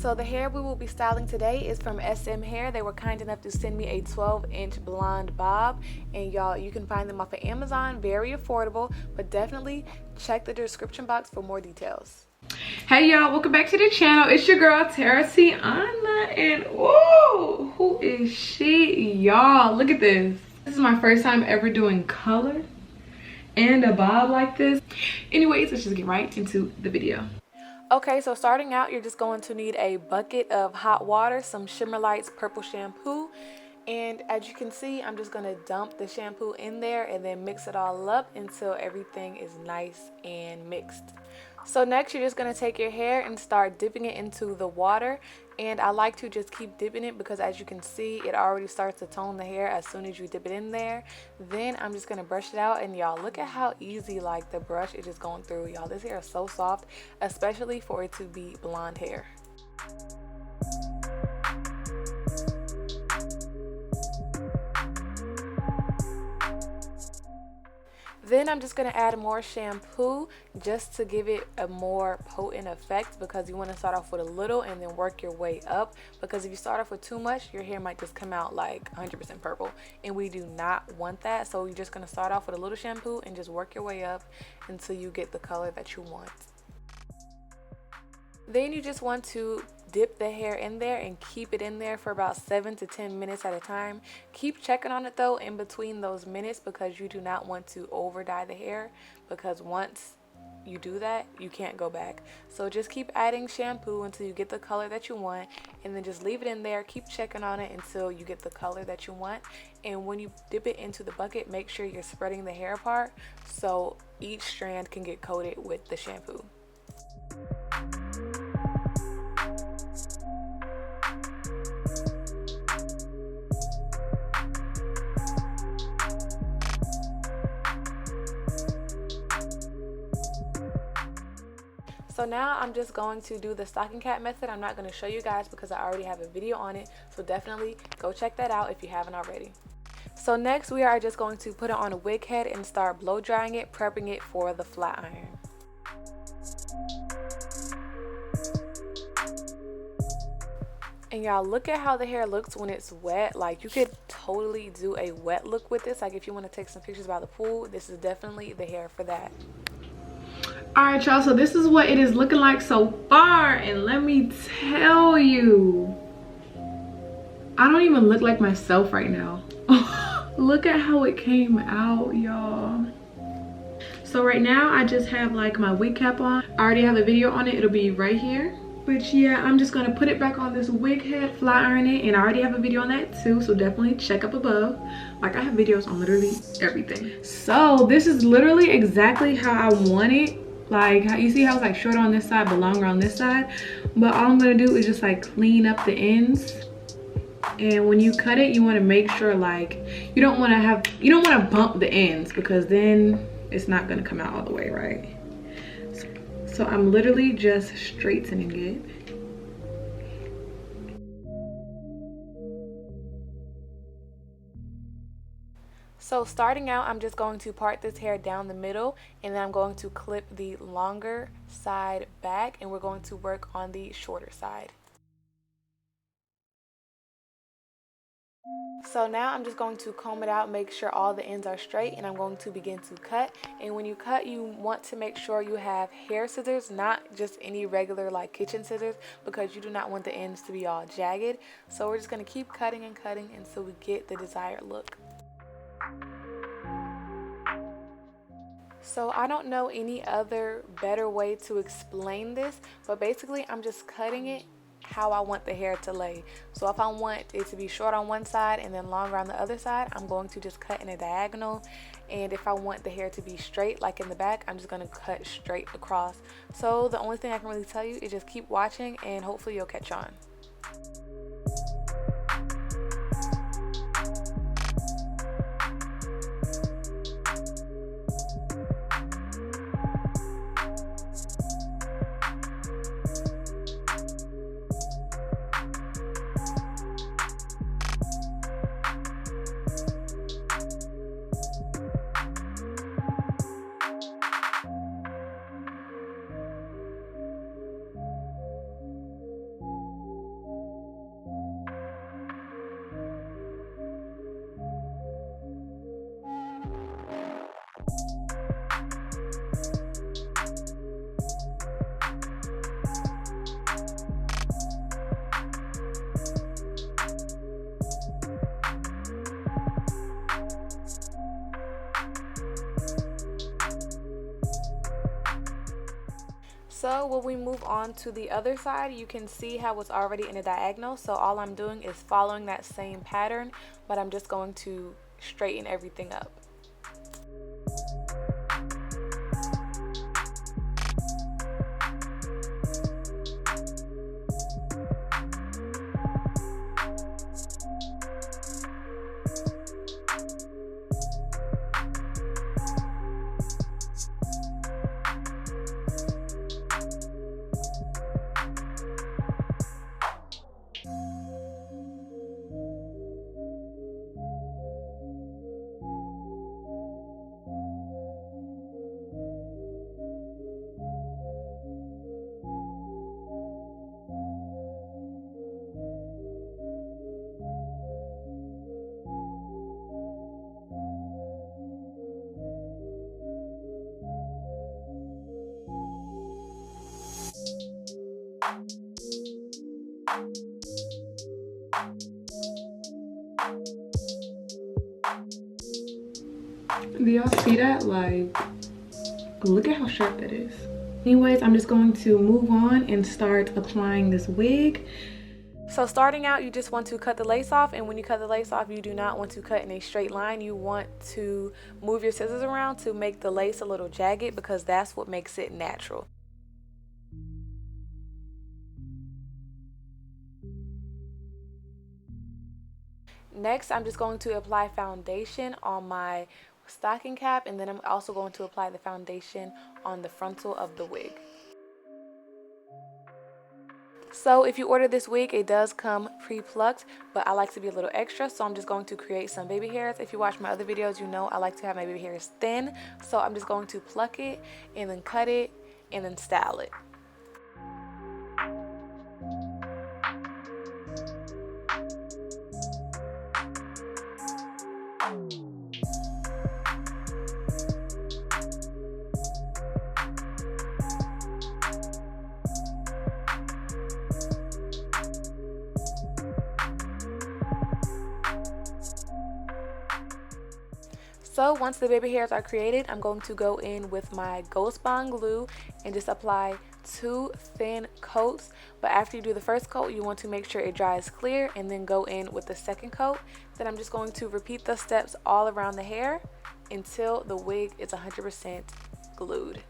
So the hair we will be styling today is from SMHair. They were kind enough to send me a 12-inch blonde bob, and y'all, you can find them off of Amazon. Very affordable, but definitely check the description box for more details. Hey y'all, welcome back to the channel. It's your girl Terah, Tiana, and whoa, who is she? Y'all, look at this. This is my first time ever doing color and a bob like this. Anyways, let's just get right into the video. Okay, so starting out, you're just going to need a bucket of hot water, some Shimmer Lights purple shampoo, and as you can see, I'm just going to dump the shampoo in there and then mix it all up until everything is nice and mixed. So next, you're just going to take your hair and start dipping it into the water, and I like to just keep dipping it because as you can see, it already starts to tone the hair as soon as you dip it in there. Then I'm just going to brush it out, and y'all, look at how easy like the brush is just going through. Y'all, this hair is so soft, especially for it to be blonde hair. Then I'm just going to add more shampoo just to give it a more potent effect, because you want to start off with a little and then work your way up, because if you start off with too much, your hair might just come out like 100% purple, and we do not want that. So you're just going to start off with a little shampoo and just work your way up until you get the color that you want. Then you just want to dip the hair in there and keep it in there for about 7 to 10 minutes at a time. Keep checking on it though in between those minutes, because you do not want to over dye the hair, because once you do that, you can't go back. So just keep adding shampoo until you get the color that you want, and then just leave it in there. Keep checking on it until you get the color that you want. And when you dip it into the bucket, make sure you're spreading the hair apart so each strand can get coated with the shampoo. So now I'm just going to do the stocking cap method. I'm not going to show you guys because I already have a video on it, so definitely go check that out if you haven't already. So next we are just going to put it on a wig head and start blow drying it, prepping it for the flat iron. And y'all, look at how the hair looks when it's wet. Like, you could totally do a wet look with this. Like, if you want to take some pictures by the pool, this is definitely the hair for that. All right y'all, so this is what it is looking like so far, and let me tell you, I don't even look like myself right now. Look at how it came out, y'all. So right now I just have like my wig cap on. I already have a video on it, it'll be right here. But yeah, I'm just gonna put it back on this wig head, flat iron it, and I already have a video on that too, so definitely check up above. Like, I have videos on literally everything. So this is literally exactly how I want it. Like, you see how it's like shorter on this side but longer on this side, but all I'm gonna do is just like clean up the ends. And when you cut it, you want to make sure like you don't want to bump the ends, because then it's not going to come out all the way right. So I'm literally just straightening it. So starting out, I'm just going to part this hair down the middle, and then I'm going to clip the longer side back, and we're going to work on the shorter side. So now I'm just going to comb it out, make sure all the ends are straight, and I'm going to begin to cut. And when you cut, you want to make sure you have hair scissors, not just any regular like kitchen scissors, because you do not want the ends to be all jagged. So we're just going to keep cutting and cutting until we get the desired look. So I don't know any other better way to explain this, but basically I'm just cutting it how I want the hair to lay. So if I want it to be short on one side and then longer on the other side, I'm going to just cut in a diagonal. And if I want the hair to be straight like in the back, I'm just going to cut straight across. So the only thing I can really tell you is just keep watching, and hopefully you'll catch on. So when we move on to the other side, you can see how it's already in a diagonal. So all I'm doing is following that same pattern, but I'm just going to straighten everything up. Do y'all see that? Like, look at how sharp that is. Anyways, I'm just going to move on and start applying this wig. So starting out, you just want to cut the lace off, and when you cut the lace off, you do not want to cut in a straight line. You want to move your scissors around to make the lace a little jagged, because that's what makes it natural. Next, I'm just going to apply foundation on my stocking cap, and then I'm also going to apply the foundation on the frontal of the wig. So if you order this wig, it does come pre-plucked, but I like to be a little extra, so I'm just going to create some baby hairs. If you watch my other videos, you know I like to have my baby hairs thin, so I'm just going to pluck it and then cut it and then style it. So once the baby hairs are created, I'm going to go in with my Ghost Bond glue and just apply 2 thin coats. But after you do the first coat, you want to make sure it dries clear and then go in with the second coat. Then I'm just going to repeat the steps all around the hair until the wig is 100% glued.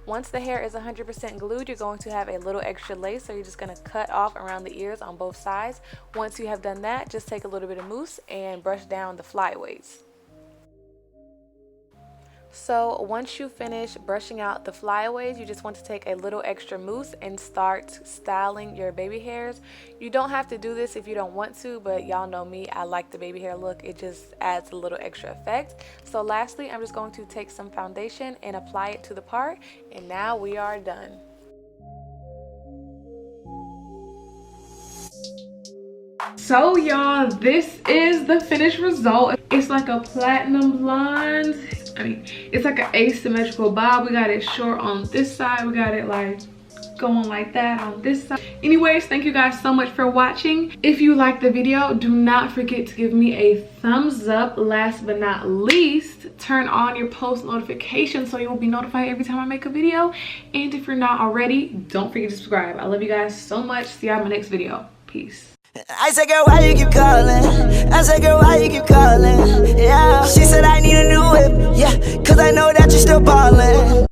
Once the hair is 100% glued, you're going to have a little extra lace, so you're just going to cut off around the ears on both sides. Once you have done that, just take a little bit of mousse and brush down the flyaways. So once you finish brushing out the flyaways, you just want to take a little extra mousse and start styling your baby hairs. You don't have to do this if you don't want to, but y'all know me, I like the baby hair look. It just adds a little extra effect. So lastly, I'm just going to take some foundation and apply it to the part, and now we are done. So y'all, this is the finished result. It's like a platinum blonde. I mean, it's like an asymmetrical bob. We got it short on this side. We got it like going like that on this side. Anyways, thank you guys so much for watching. If you liked the video, do not forget to give me a thumbs up. Last but not least, turn on your post notifications so you will be notified every time I make a video. And if you're not already, don't forget to subscribe. I love you guys so much. See you on my next video. Peace. I said, girl, why you keep calling? I said, girl, why you keep calling? Yeah. She said, I need a new whip. Yeah, cause I I know that you're still ballin'.